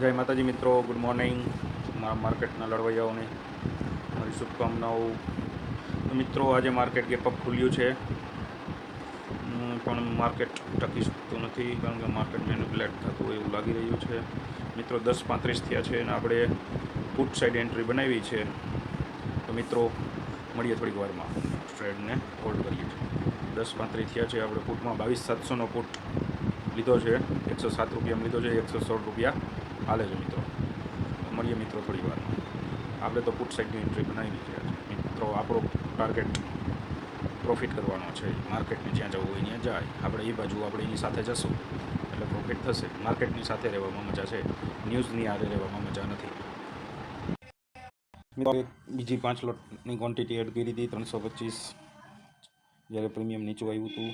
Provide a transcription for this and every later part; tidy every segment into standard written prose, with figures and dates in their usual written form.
જય માતાજી મિત્રો, ગુડ મોર્નિંગ. મારા માર્કેટના લડવૈયાઓને મારી શુભકામનાઓ. મિત્રો, આજે માર્કેટ ગેપ અપ ખુલ્યું છે, પણ માર્કેટ ટકી શકતું નથી કારણ કે માર્કેટ મેન્યુપ્યુલેટ થતું હોય એવું લાગી રહ્યું છે. મિત્રો, 10:35 થયા છે અને આપણે પુટ સાઈડ એન્ટ્રી બનાવી છે. તો મિત્રો, મળીએ થોડીક વારમાં. ટ્રેડને હોલ્ડ કરીએ છીએ. 10:35 થયા છે. આપણે પુટમાં 22,700નો પુટ લીધો છે. 107 રૂપિયામાં લીધો છે. 116 રૂપિયા હાલે છે મિત્રો. મળીએ મિત્રો થોડી વાર. આપણે તો પુટ સાઈડની એન્ટ્રી બનાવી છે મિત્રો. આપણો ટાર્ગેટ પ્રોફિટ કરવાનો છે. માર્કેટને જ્યાં જવું હોય ત્યાં જાય, આપણે એ બાજુ આપણે એની સાથે જશું એટલે પ્રોફિટ થશે. માર્કેટની સાથે રહેવામાં મજા છે, ન્યૂઝની આરે રહેવામાં મજા નથી. મિત્રો, બીજી 5 લોટની ક્વોન્ટિટી એડ કરી હતી, 325. જ્યારે પ્રીમિયમ નીચું આવ્યું હતું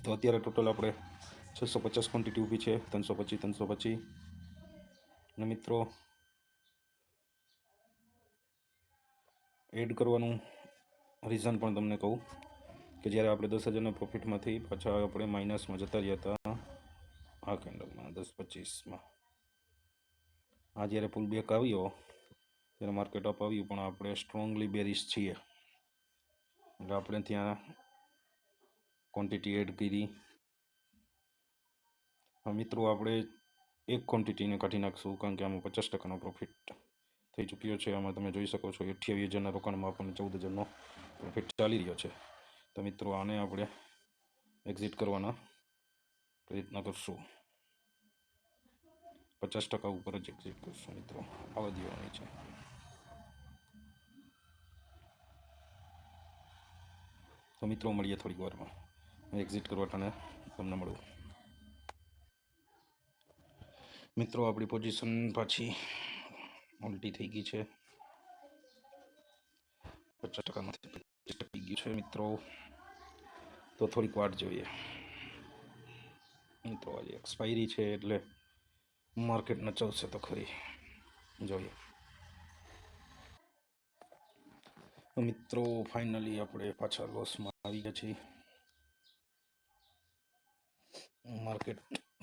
તો અત્યારે ટોટલ આપણે 650 ક્વોન્ટિટી ઊભી છે. 325. અને મિત્રો, એડ કરવાનું રીઝન પણ તમને કહું કે જ્યારે આપણે 10,000ના પ્રોફિટમાંથી પાછા આપણે માઇનસમાં જતા રહ્યા હતા આ કેન્ડલમાં 10:25માં. આ જ્યારે પુલ બેક આવ્યો ત્યારે માર્કેટ અપ આવ્યું, પણ આપણે સ્ટ્રોંગલી બેરિશ છીએ એટલે આપણે ત્યાં ક્વોન્ટિટી એડ કરી. મિત્રો, આપણે એક ક્વોન્ટિટીને કાઢી નાખશું કારણ કે આમાં 50%નો પ્રોફિટ થઈ ચૂક્યો છે. આમાં તમે જોઈ શકો છો 28,000ના રોકાણમાં આપણને 14,000નો પ્રોફિટ ચાલી રહ્યો છે. તો મિત્રો, આને આપણે એક્ઝિટ કરવાના પ્રયત્ન કરશું. 50% ઉપર જ એક્ઝિટ કરશું મિત્રો. આવવા દેવાની છે. તો મિત્રો, મળીએ થોડીક વારમાં. એક્ઝિટ કરવા તમને મળું. મિત્રો, આપણી પોઝિશન પાછી ઉલટી થઈ ગઈ છે. 50%માંથી 25% ગયું છે મિત્રો. તો થોડીક વાર જોઈએ મિત્રો. આજે એક્સપાયરી છે એટલે માર્કેટ નચવશે તો ખરી. જોઈએ મિત્રો. ફાઇનલી આપણે પાછા લોસમાં આવી ગયા છીએ. માર્કેટ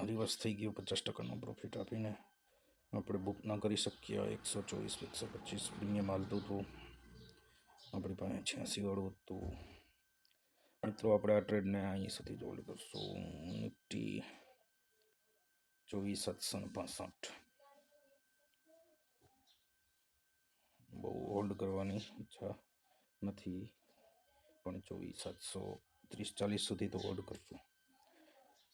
રિવર્સ થઈ ગયું. 50%નો પ્રોફિટ આપીને આપણે બુક ના કરી શકીએ. 124, 125 પ્રીમિયમ હાલતું હતું. આપણી પાસે 86 વાળું હતું. મિત્રો, આપણે આ ટ્રેડને અહીં સુધી હોલ્ડ કરશું. નિફ્ટી 24,765. બહુ હોલ્ડ કરવાની ઈચ્છા નથી, પણ 24,730-40 સુધી તો હોલ્ડ કરશું.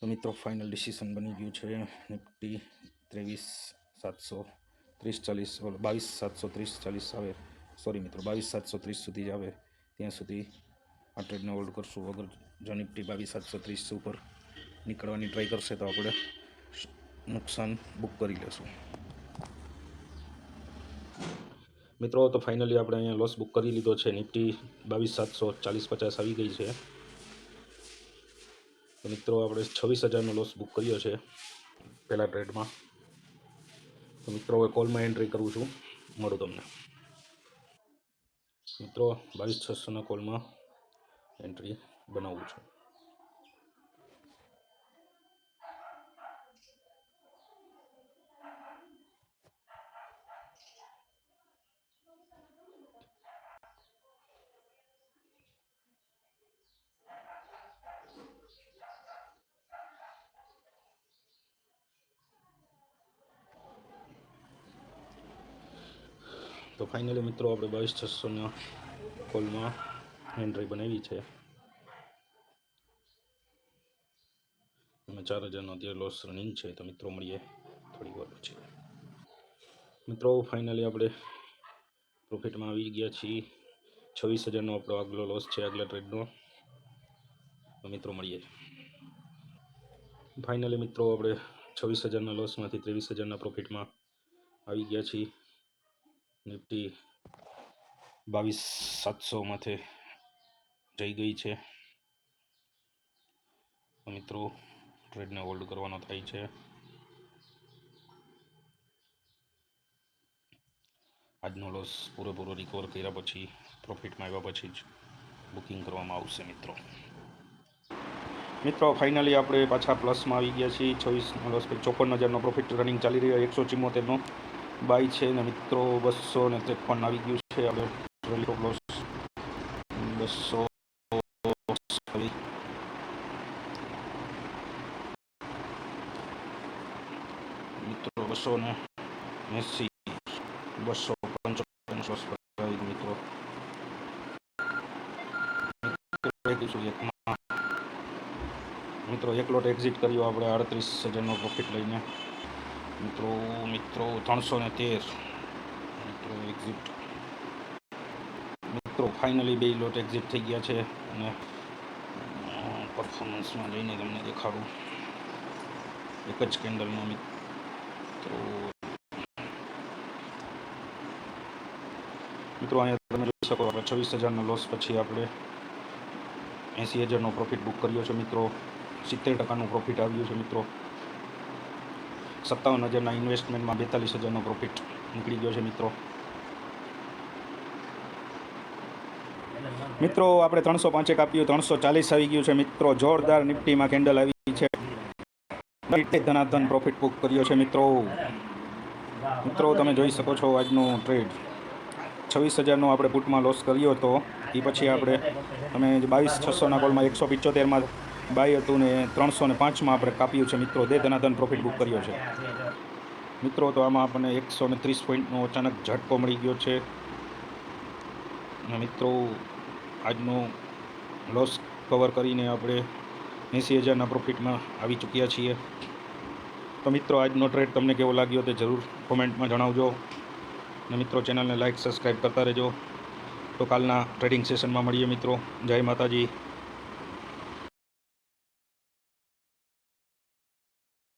તો મિત્રો, ફાઇનલ ડિસિઝન બની ગયું છે. નિફ્ટી 23,730-40, 22,730-40 આવે. સોરી મિત્રો, 22,730 સુધી જ આવે ત્યાં સુધી આ ટ્રેડને હોલ્ડ કરશું. અગર જો નિફ્ટી 22,730 ઉપર નીકળવાની ટ્રાય કરશે તો આપણે નુકસાન બુક કરી લેશું મિત્રો. તો ફાઇનલી આપણે અહીંયા લોસ બુક કરી લીધો છે. નિફ્ટી 22,740-50 આવી ગઈ છે. તો મિત્રો, આપણે 26,000નો લોસ બુક કર્યો છે પહેલા ટ્રેડમાં. તો મિત્રો, હવે કોલમાં એન્ટ્રી કરું છું. મળું તમને મિત્રો. 22,600ના કોલમાં એન્ટ્રી બનાવું છું. તો ફાઇનલી મિત્રો, આપણે 22,600ના કોલમાં એન્ટ્રી બનાવી છે અને 4,000નો અત્યારે લોસ રનિંગ છે. તો મિત્રો, મળીએ થોડી વાર પછી. મિત્રો, ફાઇનલી આપણે પ્રોફિટમાં આવી ગયા છીએ. 26,000નો આપણો આગલો લોસ છે આગલા ટ્રેડનો. તો મિત્રો, મળીએ. ફાઇનલી મિત્રો, આપણે 26,000ના લોસમાંથી 23,000ના પ્રોફિટમાં આવી ગયા છીએ. નિફ્ટી 22,700 માથે જઈ ગઈ છે. મિત્રો, ટ્રેડને હોલ્ડ કરવાનો થાય છે. આજનો લોસ પૂરેપૂરો રિકવર કર્યા પછી, પ્રોફિટમાં આવ્યા પછી જ બુકિંગ કરવામાં આવશે મિત્રો. મિત્રો ફાઇનલી આપણે પાછા પ્લસમાં આવી ગયા છીએ. 26 પ્રોફિટ રનિંગ ચાલી રહ્યો. 174નો બાય છે ને મિત્રો 253 આવી ગયું છે. આપણે લોસ 200 મિત્રો 280 255 મિત્રો મિત્રો એક લોટ એક્ઝિટ કર્યો આપણે 38,000નો પ્રોફિટ લઈને. મિત્રો 313 મિત્રો એક્ઝિટ. મિત્રો ફાઇનલી 2 લોટ એક્ઝિટ થઈ ગયા છે અને પરફોર્મન્સમાં જઈને તમને દેખાડું એક જ કેન્ડલમાં. મિત્રો અહીંયા તમે જોઈ શકો આપણે 26,000નો લોસ પછી આપણે 80,000નો પ્રોફિટ બુક કર્યો છે મિત્રો. 70% પ્રોફિટ આવ્યું છે મિત્રો. 57,000ના ઇન્વેસ્ટમેન્ટમાં 42,000નો પ્રોફિટ નીકળી ગયો છે મિત્રો. મિત્રો આપણે 305 આપ્યું, 340 આવી ગયું છે મિત્રો. જોરદાર નિફ્ટીમાં કેન્ડલ આવી છે. ધનાધન પ્રોફિટ બુક કર્યો છે મિત્રો. મિત્રો તમે જોઈ શકો છો આજનું ટ્રેડ. 26,000નો આપણે પુટમાં લોસ કર્યો હતો. એ પછી આપણે તમે 22,600ના કોલમાં 175માં બાય હતું ને 305માં આપણે કાપ્યું છે મિત્રો. ધનાધન પ્રોફિટ બુક કર્યો છે મિત્રો. તો આમાં આપણને 130 પોઈન્ટનો અચાનક ઝટકો મળી ગયો છે અને મિત્રો આજનો લોસ કવર કરીને આપણે 80,000ના પ્રોફિટમાં આવી ચૂક્યા છીએ. તો મિત્રો આજનો ટ્રેડ તમને કેવો લાગ્યો તે જરૂર કોમેન્ટમાં જણાવજો અને મિત્રો ચેનલને લાઇક સબસ્ક્રાઈબ કરતા રહેજો. તો કાલના ટ્રેડિંગ સેશનમાં મળીએ મિત્રો. જય માતાજી.